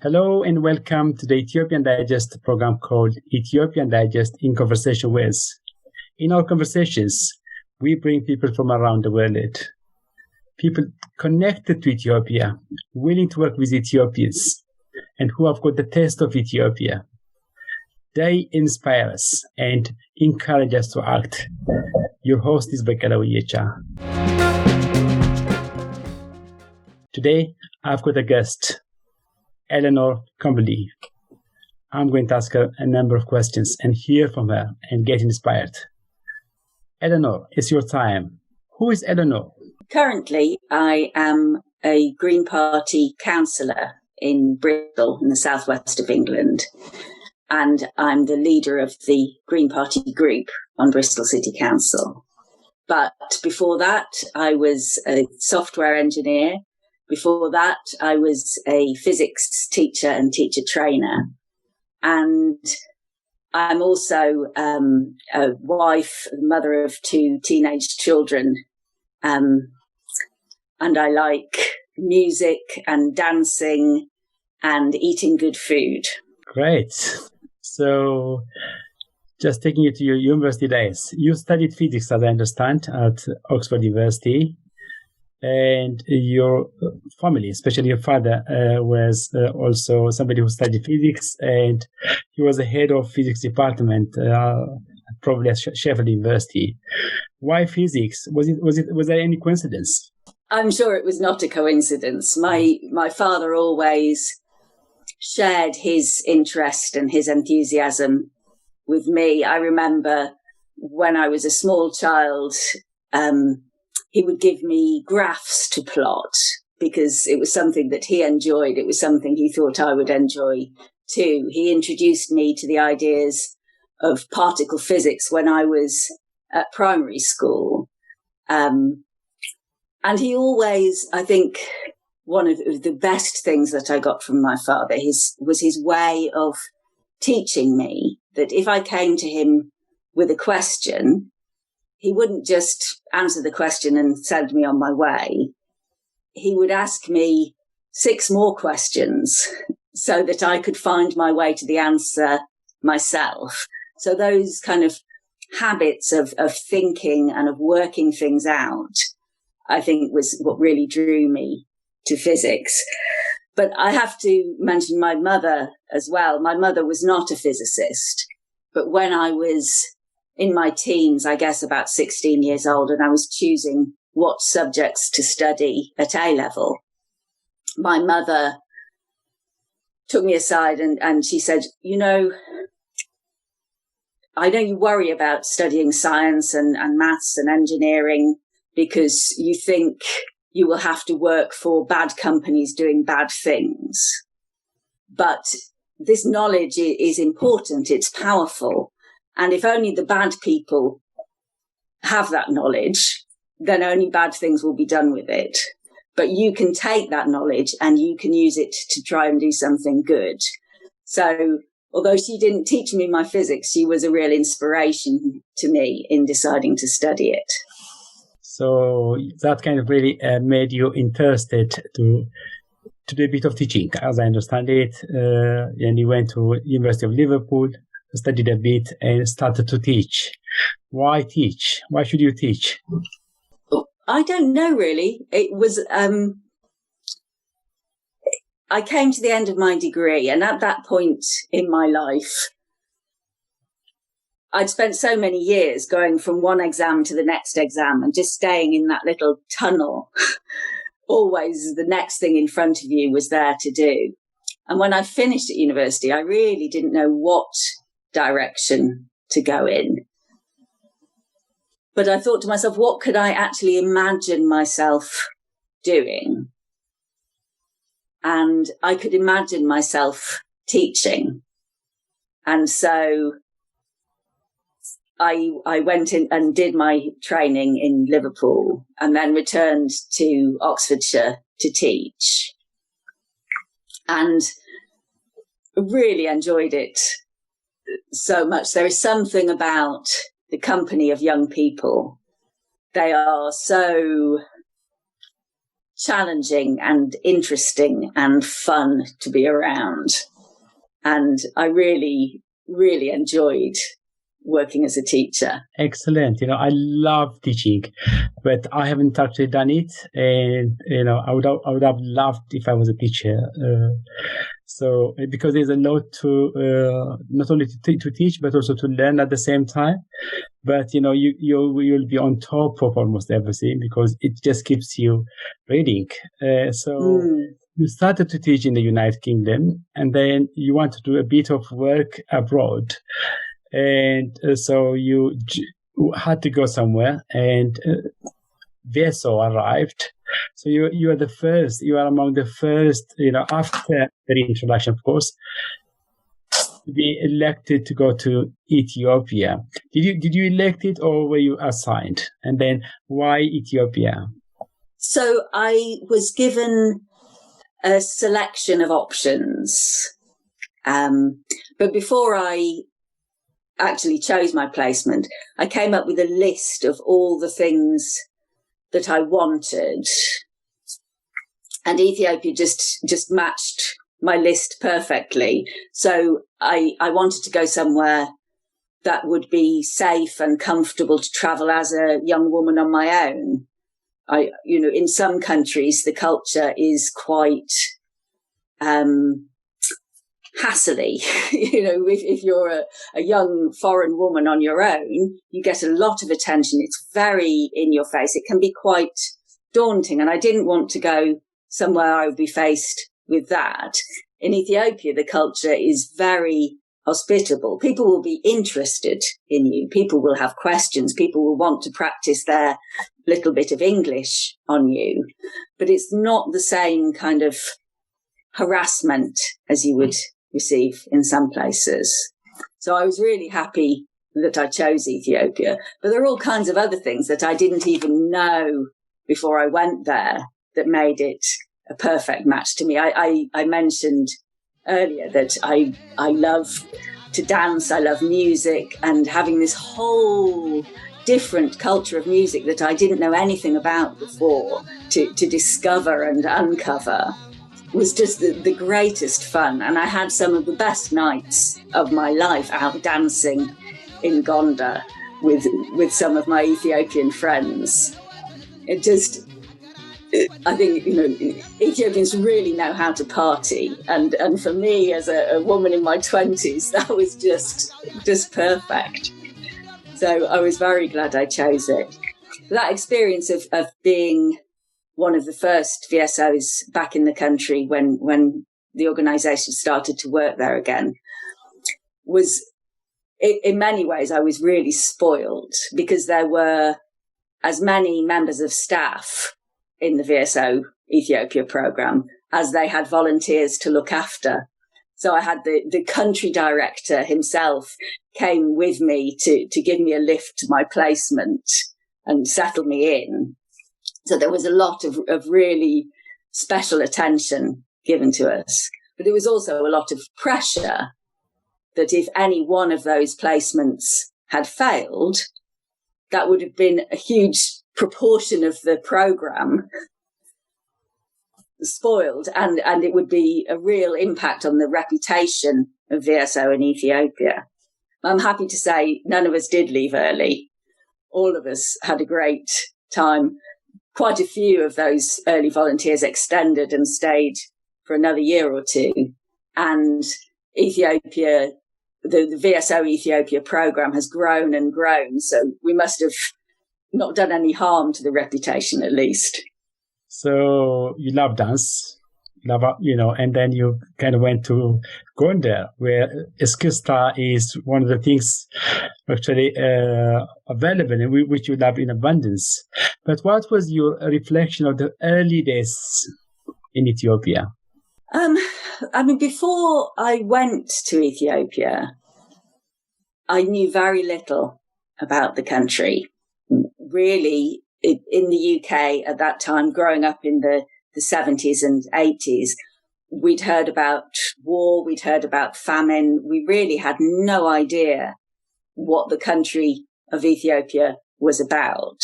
Hello and welcome to the Ethiopian Digest program called Ethiopian Digest in Conversation with. In our conversations, we bring people from around the world, people connected to Ethiopia, willing to work with Ethiopians, and who have got the taste of Ethiopia. They inspire us and encourage us to act. Your host is ባላቸው. Today, I've got a guest, Eleanor Combley. I'm going to ask her a number of questions and hear from her and get inspired. Eleanor, it's your time. Who is Eleanor? Currently, I am a Green Party councillor in Bristol, in the southwest of England, and I'm the leader of the Green Party group on Bristol City Council. But before that, I was a software engineer. Before that, I was a physics teacher and teacher trainer. And I'm also a wife, mother of 2 teenage children. And I like music and dancing and eating good food. Great. So just taking you to your university days, you studied physics, as I understand, at Oxford University. And your family, especially your father, was also somebody who studied physics, and he was the head of physics department, probably at Sheffield University. Why physics? Was there any coincidence? I'm sure it was not a coincidence. My father always shared his interest and his enthusiasm with me. I remember when I was a small child, he would give me graphs to plot because it was something that he enjoyed. It was something he thought I would enjoy too. He introduced me to the ideas of particle physics when I was at primary school. And he always, I think, one of the best things that I got from my father was his way of teaching me that if I came to him with a question, he wouldn't just answer the question and send me on my way. He would ask me 6 more questions so that I could find my way to the answer myself. So those kind of habits of thinking and of working things out, I think was what really drew me to physics. But I have to mention my mother as well. My mother was not a physicist, but when I was in my teens, I guess about 16 years old, and I was choosing what subjects to study at A-level, my mother took me aside and she said, you know you worry about studying science and maths and engineering because you think you will have to work for bad companies doing bad things. But this knowledge is important. It's powerful. And if only the bad people have that knowledge, then only bad things will be done with it. But you can take that knowledge and you can use it to try and do something good. So although she didn't teach me my physics, she was a real inspiration to me in deciding to study it. So that kind of really made you interested to do a bit of teaching, as I understand it. And you went to University of Liverpool, studied a bit and started to teach. Why teach? Why should you teach? I don't know, really. It was, I came to the end of my degree, and at that point in my life, I'd spent so many years going from one exam to the next exam and just staying in that little tunnel. Always the next thing in front of you was there to do. And when I finished at university, I really didn't know what direction to go in. But I thought to myself, what could I actually imagine myself doing? And I could imagine myself teaching. And so I went in and did my training in Liverpool and then returned to Oxfordshire to teach. And really enjoyed it so much. There is something about the company of young people. They are so challenging and interesting and fun to be around. And I really, really enjoyed working as a teacher. Excellent. I love teaching, but I haven't actually done it. And, I would have loved if I was a teacher. So because there's a lot to, not only to teach, but also to learn at the same time. But, you'll be on top of almost everything because it just keeps you reading. You started to teach in the United Kingdom, and then you want to do a bit of work abroad. And so you had to go somewhere, and VSO arrived. So you are among the first, after the introduction, of course, to be elected to go to Ethiopia. Did you elect it, or were you assigned? And then why Ethiopia? So I was given a selection of options. But before I actually chose my placement, I came up with a list of all the things that I wanted. And Ethiopia just matched my list perfectly. So I wanted to go somewhere that would be safe and comfortable to travel as a young woman on my own. In some countries, the culture is quite hassly. If you're a young foreign woman on your own, you get a lot of attention. It's very in your face. It can be quite daunting. And I didn't want to go somewhere I would be faced with that. In Ethiopia, the culture is very hospitable. People will be interested in you. People will have questions. People will want to practice their little bit of English on you. But it's not the same kind of harassment as you would receive in some places. So I was really happy that I chose Ethiopia. But there are all kinds of other things that I didn't even know before I went there that made it a perfect match to me. I mentioned earlier that I love to dance, I love music, and having this whole different culture of music that I didn't know anything about before to discover and uncover was just the greatest fun. And I had some of the best nights of my life out dancing in Gondar with some of my Ethiopian friends. I think, Ethiopians really know how to party. And for me, as a woman in my 20s, that was just perfect. So I was very glad I chose it. That experience of being one of the first VSOs back in the country when the organisation started to work there again was, in many ways, I was really spoiled because there were as many members of staff in the VSO Ethiopia programme as they had volunteers to look after. So I had the country director himself came with me to give me a lift to my placement and settle me in. So there was a lot of really special attention given to us. But there was also a lot of pressure that if any one of those placements had failed, that would have been a huge proportion of the programme spoiled, and it would be a real impact on the reputation of VSO in Ethiopia. I'm happy to say none of us did leave early. All of us had a great time. Quite a few of those early volunteers extended and stayed for another year or two. And Ethiopia, the VSO Ethiopia programme has grown and grown. So we must have not done any harm to the reputation, at least. So you love dance, and then you kind of went to Gondar, where Eskista is one of the things actually available and which you love in abundance. But what was your reflection of the early days in Ethiopia? Before I went to Ethiopia, I knew very little about the country. Really, in the UK at that time, growing up in the 70s and 80s, we'd heard about war, we'd heard about famine. We really had no idea what the country of Ethiopia was about.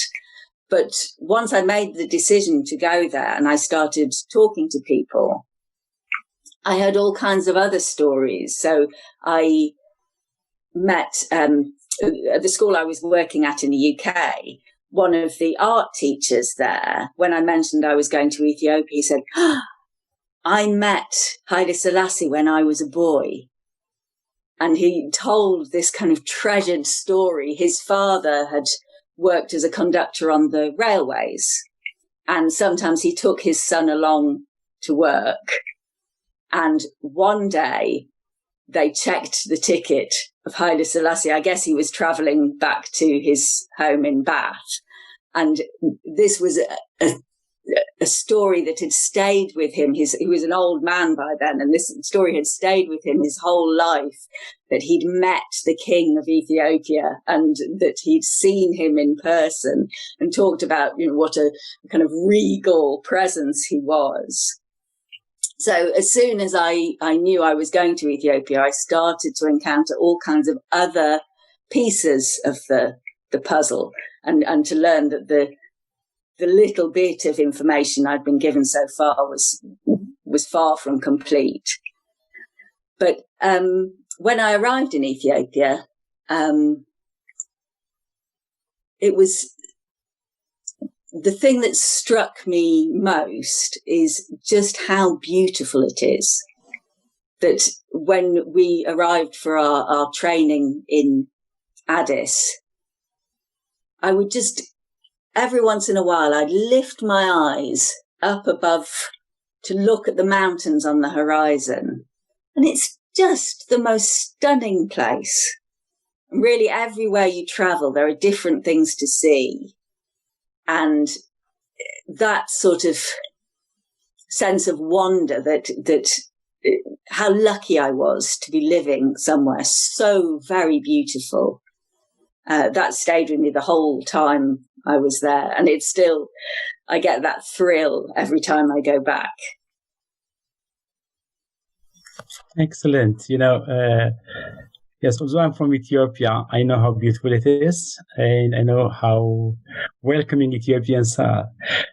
But once I made the decision to go there and I started talking to people, I heard all kinds of other stories. So I met, at the school I was working at in the UK, one of the art teachers there, when I mentioned I was going to Ethiopia, he said, I met Haile Selassie when I was a boy. And he told this kind of treasured story. His father had worked as a conductor on the railways, and sometimes he took his son along to work. And one day they checked the ticket of Haile Selassie. I guess he was traveling back to his home in Bath. And this was a story that had stayed with him. He was an old man by then, and this story had stayed with him his whole life, that he'd met the king of Ethiopia and that he'd seen him in person and talked about, what a kind of regal presence he was. So as soon as I knew I was going to Ethiopia, I started to encounter all kinds of other pieces of the puzzle and to learn that the little bit of information I'd been given so far was far from complete. But when I arrived in Ethiopia, it was the thing that struck me most is just how beautiful it is. That when we arrived for our training in Addis, I would just, every once in a while, I'd lift my eyes up above to look at the mountains on the horizon. And it's just the most stunning place. And really, everywhere you travel, there are different things to see. And that sort of sense of wonder that how lucky I was to be living somewhere so very beautiful, that stayed with me the whole time I was there. And it's still, I get that thrill every time I go back. Excellent. Yes, although I'm from Ethiopia, I know how beautiful it is, and I know how welcoming Ethiopians are.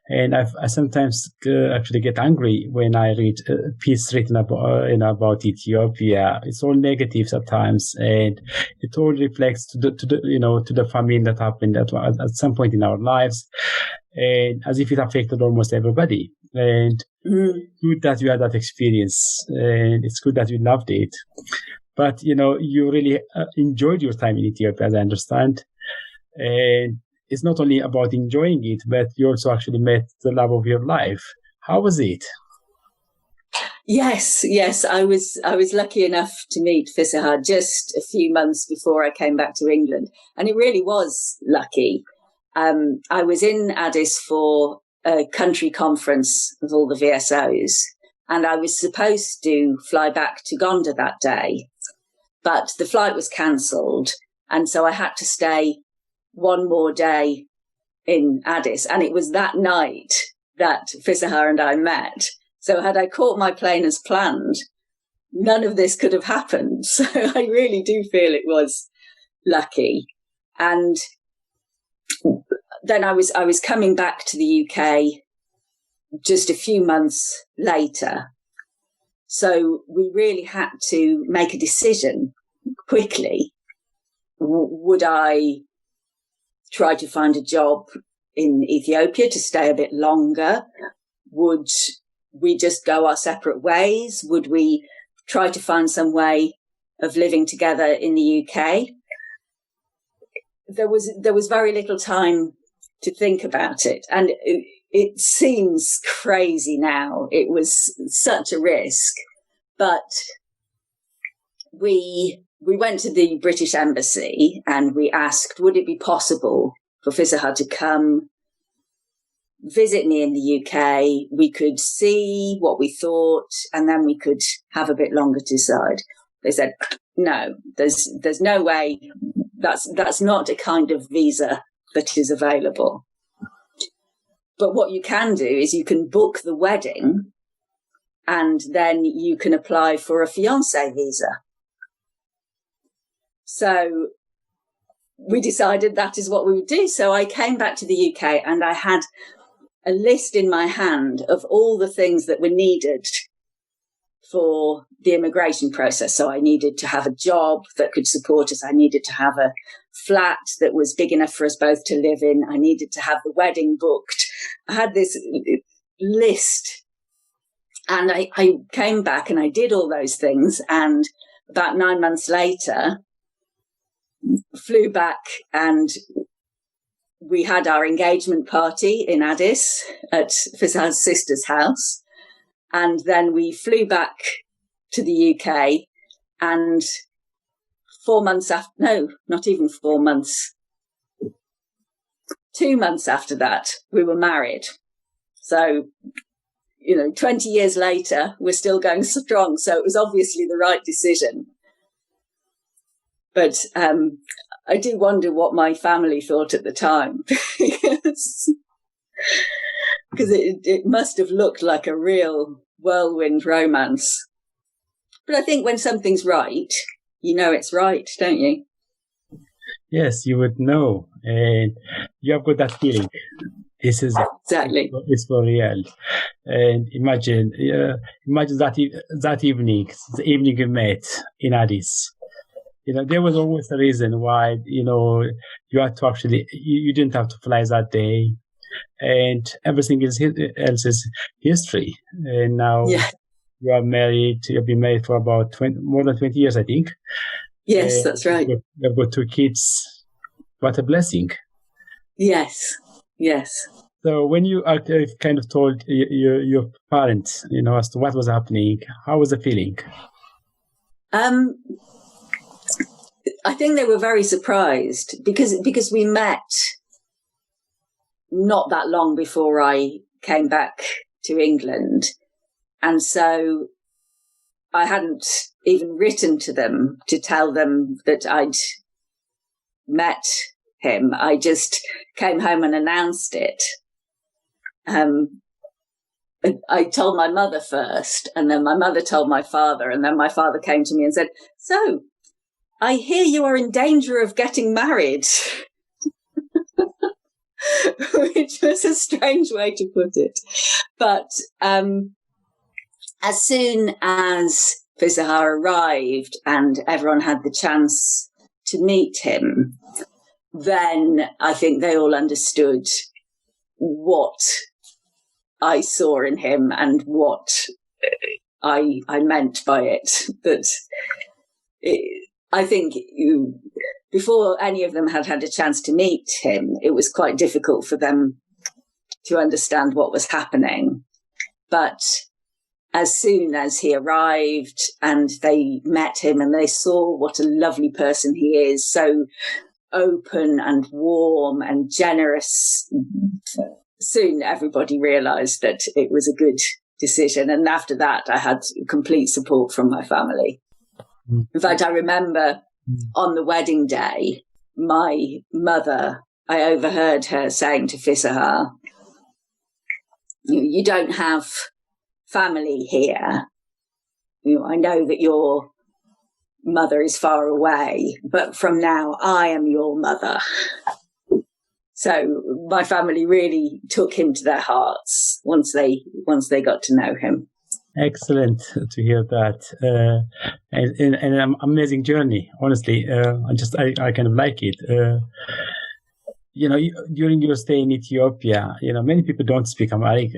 And I sometimes actually get angry when I read a piece written about Ethiopia. It's all negatives at times, and it all reflects to the famine that happened at some point in our lives, and as if it affected almost everybody. And good that you had that experience, and it's good that you loved it. But, you really enjoyed your time in Ethiopia, as I understand. And it's not only about enjoying it, but you also actually met the love of your life. How was it? Yes. I was lucky enough to meet Fisahar just a few months before I came back to England. And it really was lucky. I was in Addis for a country conference of all the VSOs, and I was supposed to fly back to Gonda that day. But the flight was cancelled, and so I had to stay one more day in Addis. And it was that night that Fisahar and I met. So had I caught my plane as planned, none of this could have happened. So I really do feel it was lucky. And then I was coming back to the UK just a few months later. So we really had to make a decision quickly. Would I try to find a job in Ethiopia to stay a bit longer? Would we just go our separate ways? Would we try to find some way of living together in the UK? There was very little time to think about it. And it seems crazy now. It was such a risk. But we went to the British Embassy and we asked, would it be possible for Fisahar to come visit me in the UK? We could see what we thought, and then we could have a bit longer to decide. They said, no, there's no way. That's not a kind of visa that is available. But what you can do is you can book the wedding, and then you can apply for a fiancé visa. So we decided that is what we would do. So I came back to the UK and I had a list in my hand of all the things that were needed for the immigration process. So I needed to have a job that could support us. I needed to have a flat that was big enough for us both to live in. I needed to have the wedding booked. I had this list, and I came back and I did all those things. And about 9 months later, flew back, and we had our engagement party in Addis at Fiza's sister's house. And then we flew back to the UK, and 4 months after, no, not even 4 months, 2 months after that, we were married. So, 20 years later, we're still going strong. So it was obviously the right decision. But I do wonder what my family thought at the time. Because it must have looked like a real whirlwind romance. But I think when something's right, you know it's right, don't you? Yes, you would know. And you have got that feeling. This is exactly. It's for real. And imagine that evening, the evening you met in Addis. There was always a reason why, you had to actually, you didn't have to fly that day. And everything else is history. And now you are married. You've been married for about more than 20 years, I think. Yes, that's right. You've got 2 kids. What a blessing. Yes. So when you kind of told your parents, as to what was happening, how was the feeling? I think they were very surprised because we met not that long before I came back to England. And so I hadn't even written to them to tell them that I'd met him. I just came home and announced it. I told my mother first, and then my mother told my father, and then my father came to me and said, "So, I hear you are in danger of getting married." Which was a strange way to put it. But as soon as Fiza arrived and everyone had the chance to meet him, then I think they all understood what I saw in him and what I meant by it. I think before any of them had had a chance to meet him, it was quite difficult for them to understand what was happening. But as soon as he arrived and they met him and they saw what a lovely person he is, so open and warm and generous, soon everybody realized that it was a good decision. And after that, I had complete support from my family. In fact, I remember on the wedding day, my mother, I overheard her saying to Fiza, "You don't have family here. I know that your mother is far away, but from now I am your mother." So my family really took him to their hearts once they got to know him. Excellent to hear that, and an amazing journey. Honestly, I kind of like it. During your stay in Ethiopia, many people don't speak Amharic.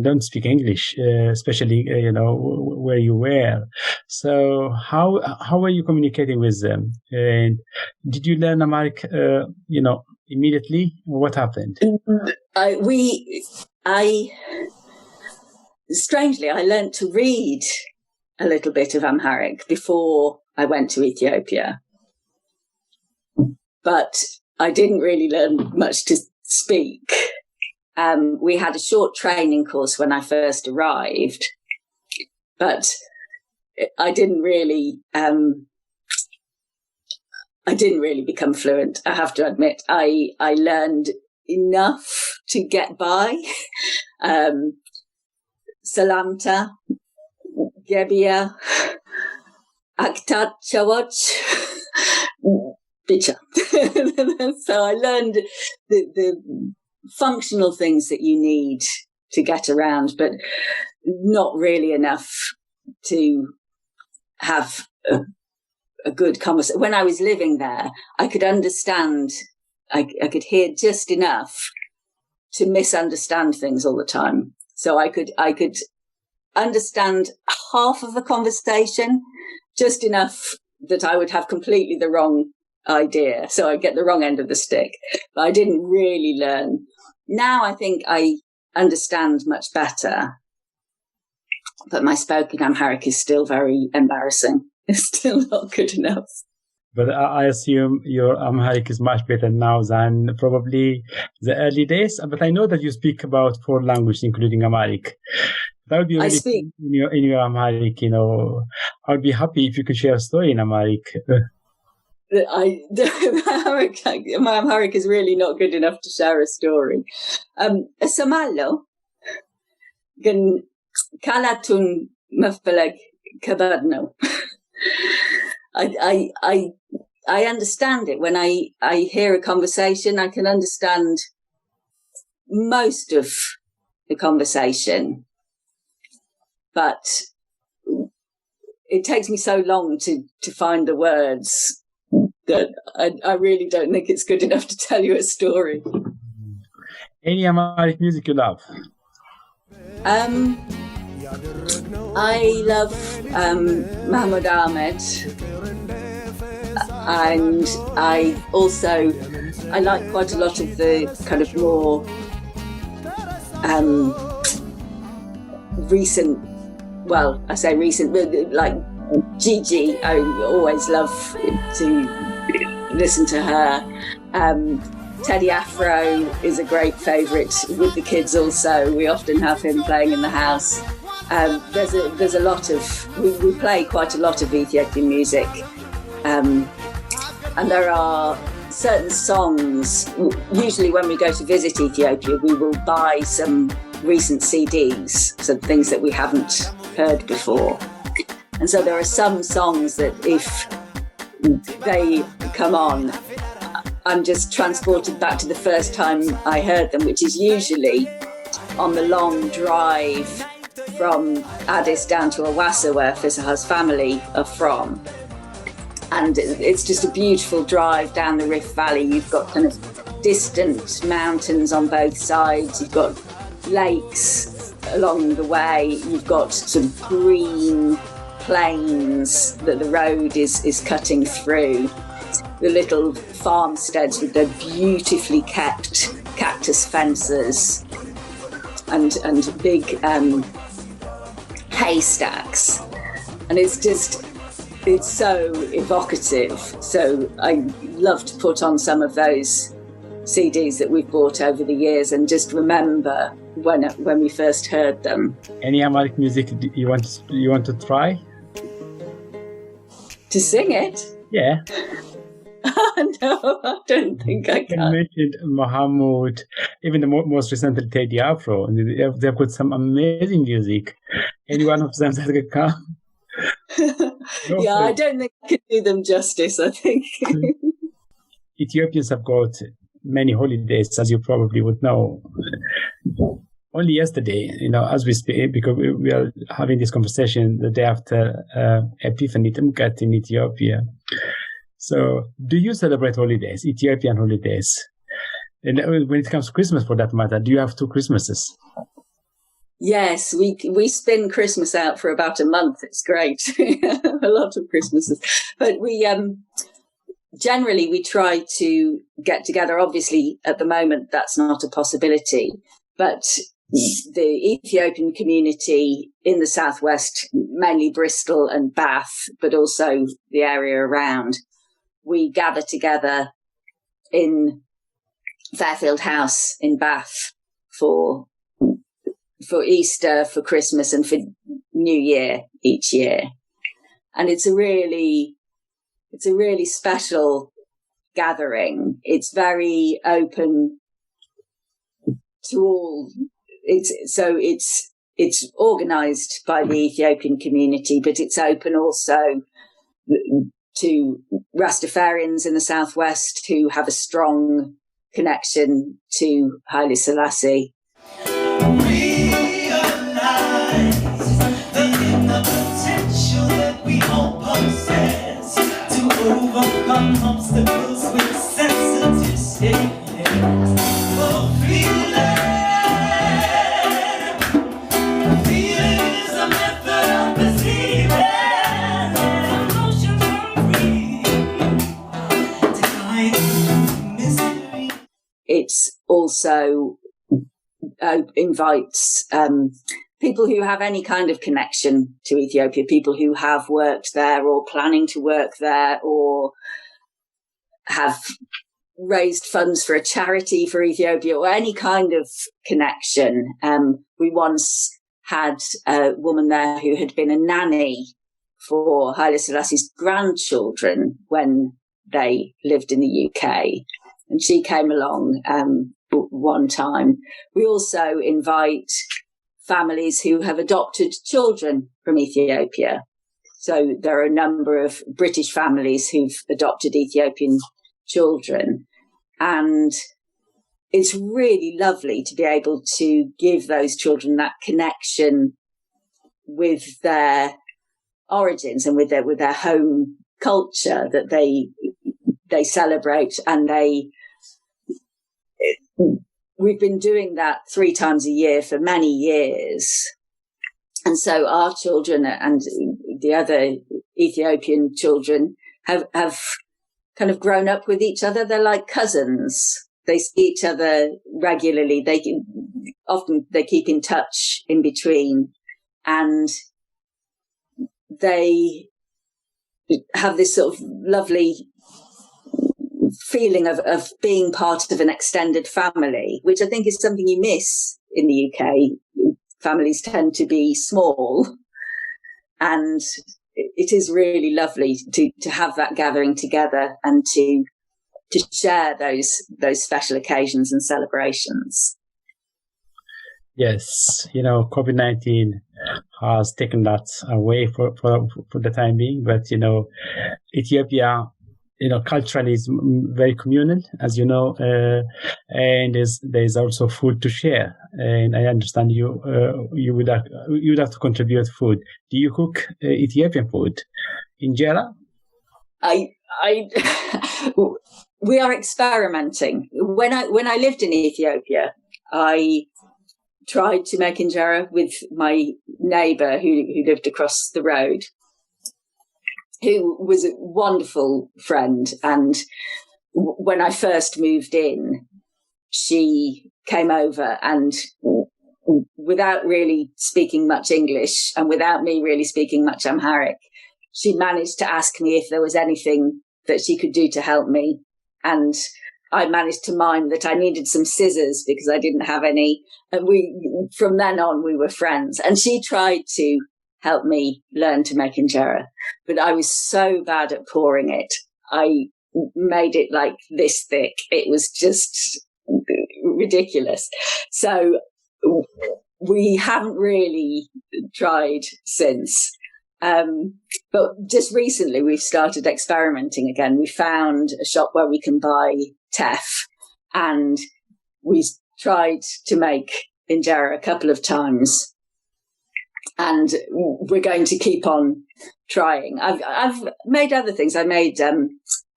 Don't speak English, especially where you were. So how were you communicating with them? And did you learn Amharic? Immediately? What happened? Strangely, I learnt to read a little bit of Amharic before I went to Ethiopia. But I didn't really learn much to speak. We had a short training course when I first arrived, but I didn't really become fluent, I have to admit. I learned enough to get by. Salamta, Gebia, Aktat Chawach, bicha. So I learned the functional things that you need to get around, but not really enough to have a good conversation. When I was living there, I could understand, I could hear just enough to misunderstand things all the time. So I could understand half of a conversation, just enough that I would have completely the wrong idea. So I'd get the wrong end of the stick. But I didn't really learn. Now I think I understand much better. But my spoken Amharic is still very embarrassing. It's still not good enough. But I assume your Amharic is much better now than probably the early days. But I know that you speak about 4 languages, including Amharic. That would be really in your Amharic, you know. I would be happy if you could share a story in Amharic. My Amharic is really not good enough to share a story. Samallo, gan kalatun mafbalag kabadno. I understand it when I hear a conversation. I can understand most of the conversation, but it takes me so long to find the words that I really don't think it's good enough to tell you a story. Any Amharic music you love? I love Mahmoud Ahmed, and I like quite a lot of the kind of more recent, well, I say recent, like Gigi. I always love to listen to her. Teddy Afro is a great favourite with the kids also. We often have him playing in the house. There's a lot of, we play quite a lot of Ethiopian music. And there are certain songs, usually when we go to visit Ethiopia, we will buy some recent CDs, some things that we haven't heard before. And so there are some songs that if they come on, I'm just transported back to the first time I heard them, which is usually on the long drive from Addis down to Awassa, where Fisaha's family are from. And it's just a beautiful drive down the Rift Valley. You've got kind of distant mountains on both sides. You've got lakes along the way. You've got sort of green plains that the road is cutting through. The little farmsteads with their beautifully kept cactus fences and big haystacks. And it's so evocative. So I love to put on some of those CDs that we've bought over the years and just remember when we first heard them. Any Amharic music you want to try? To sing it? Yeah. No, I don't think I can. You mentioned Mohammed, even the most recently Teddy Afro, and they've got some amazing music. Any one of them that could come? Yeah, I don't think I could do them justice, I think. Ethiopians have got many holidays, as you probably would know. Only yesterday, as we speak, because we are having this conversation the day after Epiphany Timkat in Ethiopia. So, do you celebrate holidays, Ethiopian holidays? And when it comes to Christmas, for that matter, do you have 2 Christmases? Yes, we spin Christmas out for about a month. It's great. A lot of Christmases. But we generally we try to get together. Obviously, at the moment, that's not a possibility. But the Ethiopian community in the southwest, mainly Bristol and Bath, but also the area around, we gather together in Fairfield House in Bath for Easter, for Christmas, and for New Year each year. And it's a really special gathering. It's very open to all. It's organised by the Ethiopian community, but it's open also to Rastafarians in the southwest who have a strong connection to Haile Selassie. Realize the potential that we all possess to overcome obstacles with sensitive statements. Oh, feeling is a method of perceiving. Emotions are free to hide mystery. It's also invites people who have any kind of connection to Ethiopia, people who have worked there or planning to work there or have raised funds for a charity for Ethiopia or any kind of connection. We once had a woman there who had been a nanny for Haile Selassie's grandchildren when they lived in the UK, and she came along one time. We also invite families who have adopted children from Ethiopia. So there are a number of British families who've adopted Ethiopian children. And it's really lovely to be able to give those children that connection with their origins and with their home culture that they celebrate, and we've been doing that 3 times a year for many years. And so our children and the other Ethiopian children have kind of grown up with each other. They're like cousins. They see each other regularly. They keep in touch in between, and they have this sort of lovely feeling of being part of an extended family, which I think is something you miss in the UK. Families tend to be small, and it is really lovely to have that gathering together and to share those special occasions and celebrations. Yes, COVID-19 has taken that away for the time being, but Ethiopia, culturally is very communal, as you know, and there's also food to share. And I understand you would have to contribute food. Do you cook Ethiopian food? Injera? We are experimenting. When I lived in Ethiopia, I tried to make injera with my neighbour who lived across the road, who was a wonderful friend. And when I first moved in, she came over, and without really speaking much English and without me really speaking much Amharic, she managed to ask me if there was anything that she could do to help me. And I managed to mime that I needed some scissors because I didn't have any. And from then on, we were friends. And she tried to help me learn to make injera, but I was so bad at pouring it. I made it like this thick. It was just ridiculous. So we haven't really tried since. But just recently we've started experimenting again. We found a shop where we can buy teff, and we tried to make injera a couple of times, and we're going to keep on trying. I've made other things. I made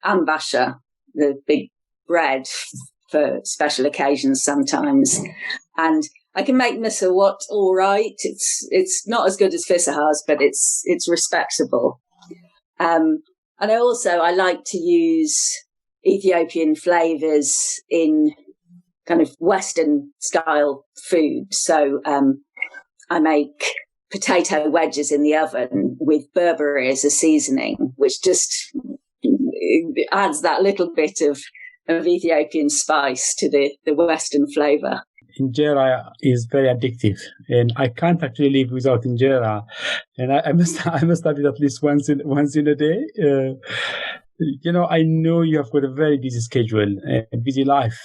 ambasha, the big bread for special occasions sometimes, and I can make misawat all right. It's not as good as fisahas, but it's respectable. And I like to use Ethiopian flavors in kind of Western style food. So I make potato wedges in the oven with Burberry as a seasoning, which just adds that little bit of Ethiopian spice to the Western flavor. Injera is very addictive, and I can't actually live without injera. And I must have it at least once in a day. I know you have got a very busy schedule, a busy life.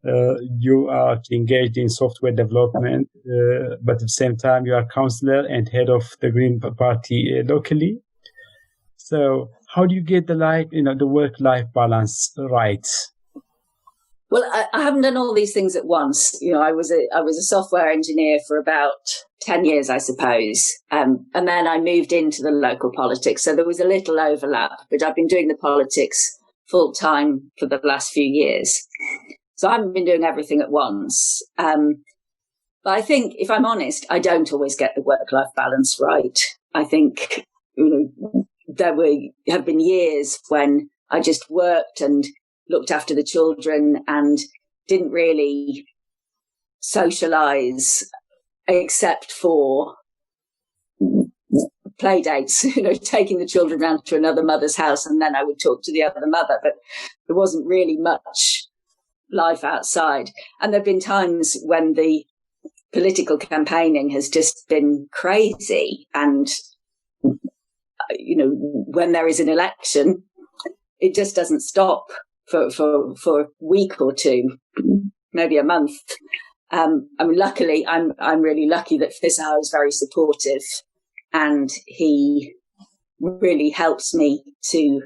You are engaged in software development, but at the same time you are counselor and head of the Green Party locally. So how do you get the work-life balance right? Well, I haven't done all these things at once. I was a software engineer for about 10 years, I suppose. And then I moved into the local politics. So there was a little overlap, but I've been doing the politics full time for the last few years. So I haven't been doing everything at once. But I think, if I'm honest, I don't always get the work-life balance right. I think, there have been years when I just worked and looked after the children and didn't really socialize except for play dates, taking the children around to another mother's house, and then I would talk to the other mother, but there wasn't really much life outside. And there have been times when the political campaigning has just been crazy, and when there is an election, it just doesn't stop for a week or two, maybe a month. Luckily, I'm really lucky that Fisahar is very supportive, and he really helps me to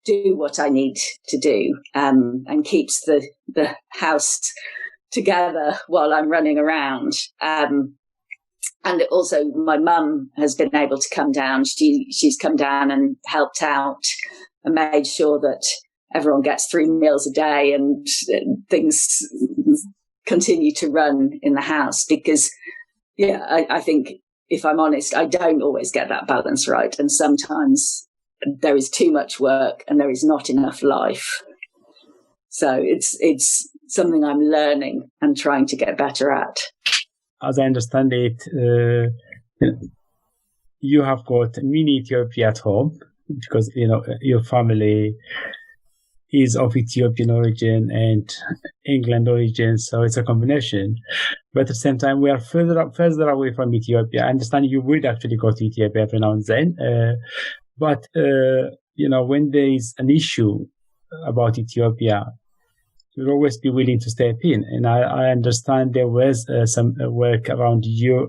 do what I need to do, and keeps the house together while I'm running around. And also, my mum has been able to come down. She's come down and helped out and made sure that everyone gets 3 meals a day and things continue to run in the house. Because, I think, if I'm honest, I don't always get that balance right. And sometimes there is too much work and there is not enough life. So it's something I'm learning and trying to get better at. As I understand it, you have got mini Ethiopia at home because, your family is of Ethiopian origin and England origin. So it's a combination. But at the same time, we are further away from Ethiopia. I understand you would actually go to Ethiopia every now and then. But when there is an issue about Ethiopia, you'll always be willing to step in. And I understand there was some work around your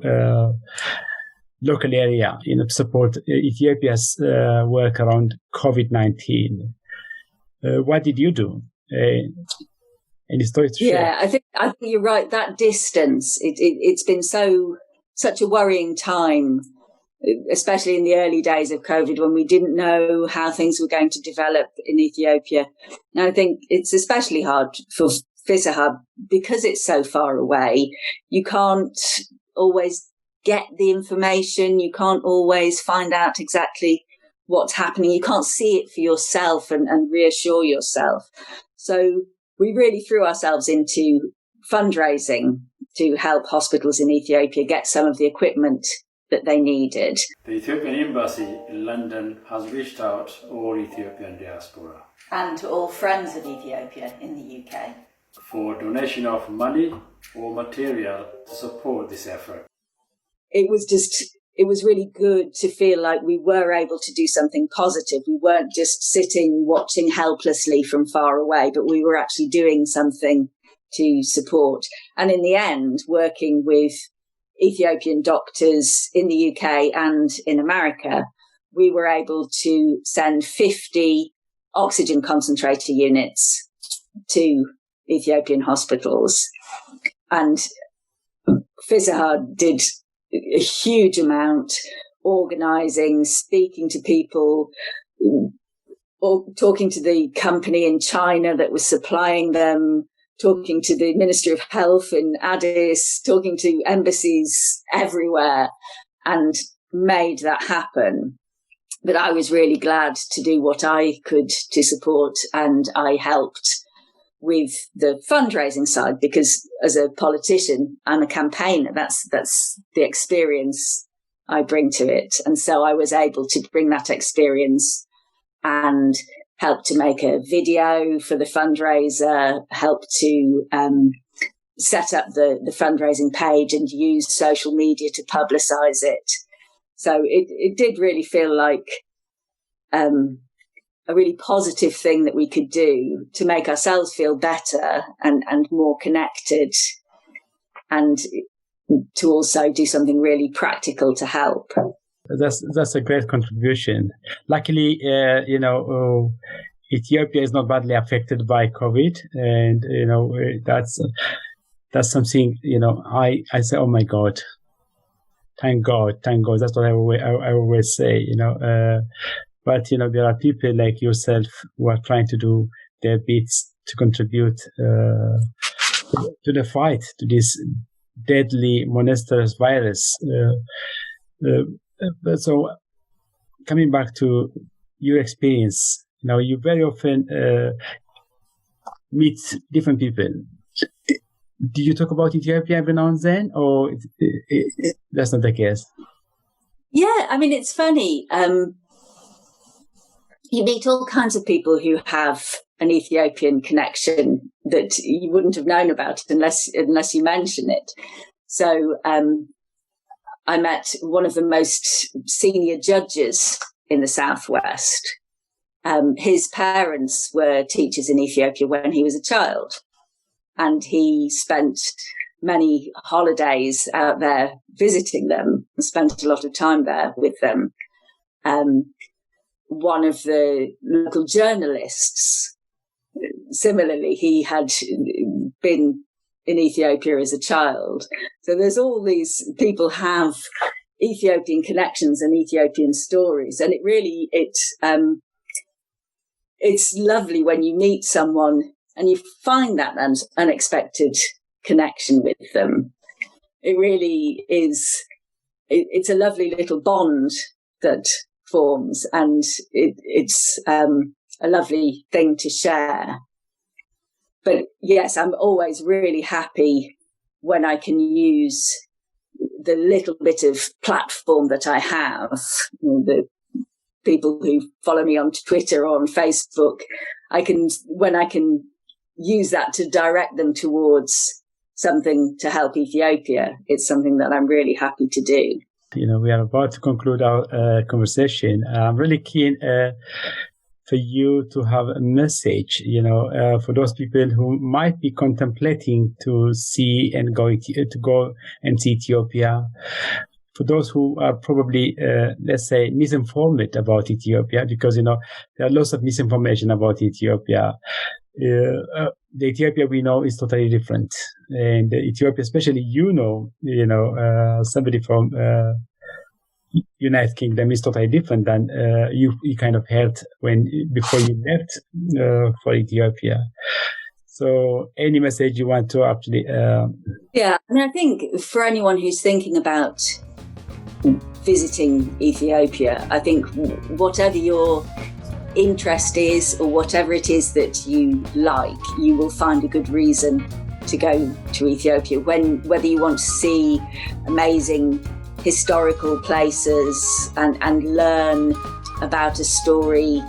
local area, to support Ethiopia's work around COVID-19. What did you do? Any stories to share? Yeah, I think you're right. That distance, it's been such a worrying time, especially in the early days of COVID, when we didn't know how things were going to develop in Ethiopia. And I think it's especially hard for Fisahar because it's so far away. You can't always get the information. You can't always find out exactly what's happening. You can't see it for yourself and reassure yourself. So we really threw ourselves into fundraising to help hospitals in Ethiopia get some of the equipment that they needed. The Ethiopian Embassy in London has reached out to all Ethiopian diaspora And to all friends of Ethiopia in the UK. For donation of money or material to support this effort. It was really good to feel like we were able to do something positive. We weren't just sitting watching helplessly from far away, but we were actually doing something to support. And in the end, working with Ethiopian doctors in the UK and in America, we were able to send 50 oxygen concentrator units to Ethiopian hospitals. And Fisahar did a huge amount, organising, speaking to people, or talking to the company in China that was supplying them, talking to the Ministry of Health in Addis, talking to embassies everywhere, and made that happen. But I was really glad to do what I could to support, and I helped with the fundraising side because as a politician, I'm a campaigner. That's the experience I bring to it. And so I was able to bring that experience and help to make a video for the fundraiser, help to set up the fundraising page and use social media to publicize it. So it did really feel like a really positive thing that we could do to make ourselves feel better and more connected, and to also do something really practical to help. That's a great contribution. Luckily, Ethiopia is not badly affected by COVID, and that's something I say, oh my God, thank God. That's what I always say, but there are people like yourself who are trying to do their bits to contribute to the fight to this deadly monstrous virus. So coming back to your experience, you very often meet different people. Do you talk about Ethiopia every now and then, or that's not the case? Yeah, I mean, it's funny. You meet all kinds of people who have an Ethiopian connection that you wouldn't have known about unless you mention it. So I met one of the most senior judges in the Southwest. His parents were teachers in Ethiopia when he was a child, and he spent many holidays out there visiting them and spent a lot of time there with them. One of the local journalists, similarly, he had been in Ethiopia as a child. So there's all these people have Ethiopian connections and Ethiopian stories. And it really, it's lovely when you meet someone and you find that unexpected connection with them. It really is, it's a lovely little bond that forms, and it's a lovely thing to share. But yes, I'm always really happy when I can use the little bit of platform that I have. The people who follow me on Twitter or on Facebook, when I can use that to direct them towards something to help Ethiopia, it's something that I'm really happy to do. We are about to conclude our conversation. I'm really keen for you to have a message, for those people who might be contemplating to see and go and see Ethiopia. For those who are probably, let's say, misinformed about Ethiopia, because, there are lots of misinformation about Ethiopia. The Ethiopia we know is totally different. And Ethiopia, especially, somebody from United Kingdom is totally different than you kind of heard before you left for Ethiopia. So any message you want to actually... Yeah, and I think for anyone who's thinking about visiting Ethiopia, I think whatever your interest is or whatever it is that you like, you will find a good reason to go to Ethiopia. Whether you want to see amazing historical places and learn about a story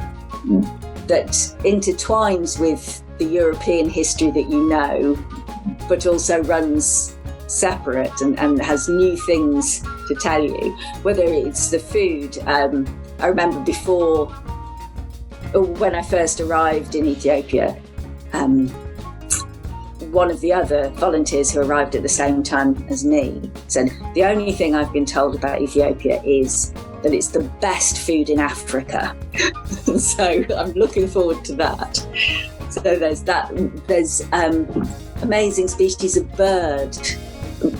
that intertwines with the European history that you know, but also runs separate and has new things to tell you. Whether it's the food, I remember when I first arrived in Ethiopia, one of the other volunteers who arrived at the same time as me said, the only thing I've been told about Ethiopia is that it's the best food in Africa. So I'm looking forward to that. So there's that. There's amazing species of bird,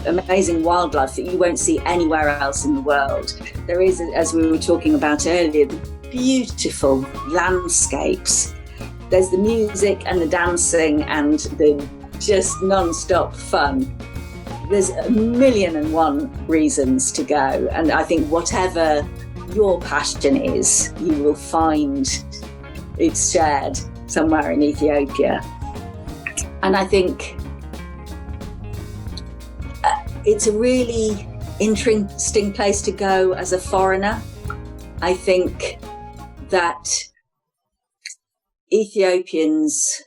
amazing wildlife that you won't see anywhere else in the world. There is, as we were talking about earlier, beautiful landscapes. There's the music and the dancing and the just non-stop fun. There's 1,000,001 reasons to go, and I think whatever your passion is, you will find it's shared somewhere in Ethiopia. And I think it's a really interesting place to go as a foreigner. I think that Ethiopians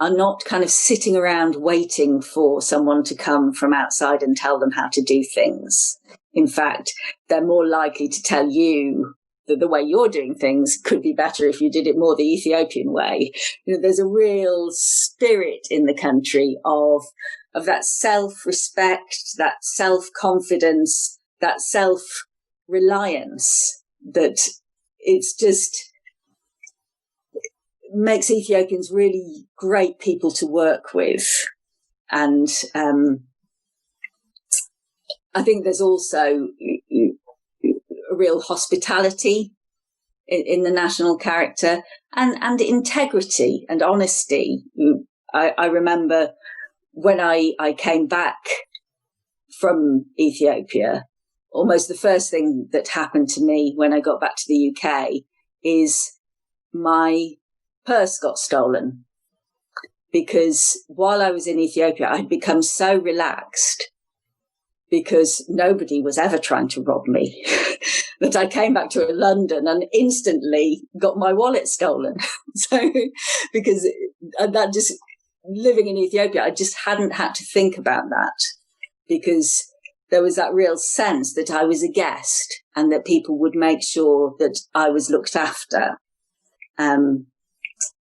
are not kind of sitting around waiting for someone to come from outside and tell them how to do things. In fact, they're more likely to tell you that the way you're doing things could be better if you did it more the Ethiopian way. There's a real spirit in the country of that self-respect, that self-confidence, that reliance that it's just makes Ethiopians really great people to work with. And I think there's also a real hospitality in the national character and integrity and honesty. I remember when I came back from Ethiopia, almost the first thing that happened to me when I got back to the UK is my purse got stolen. Because while I was in Ethiopia, I'd become so relaxed because nobody was ever trying to rob me that I came back to London and instantly got my wallet stolen. So, because that just, living in Ethiopia, I just hadn't had to think about that because there was that real sense that I was a guest and that people would make sure that I was looked after.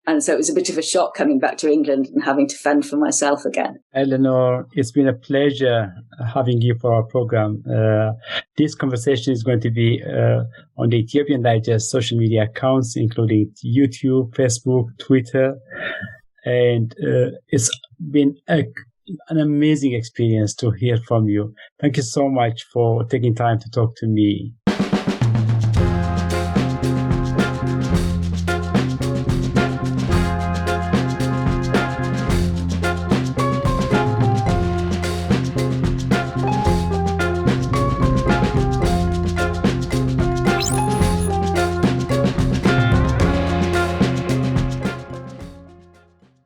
And so it was a bit of a shock coming back to England and having to fend for myself again. Eleanor, it's been a pleasure having you for our program. This conversation is going to be on the Ethiopian Digest social media accounts, including YouTube, Facebook, Twitter. And it's been an amazing experience to hear from you. Thank you so much for taking time to talk to me.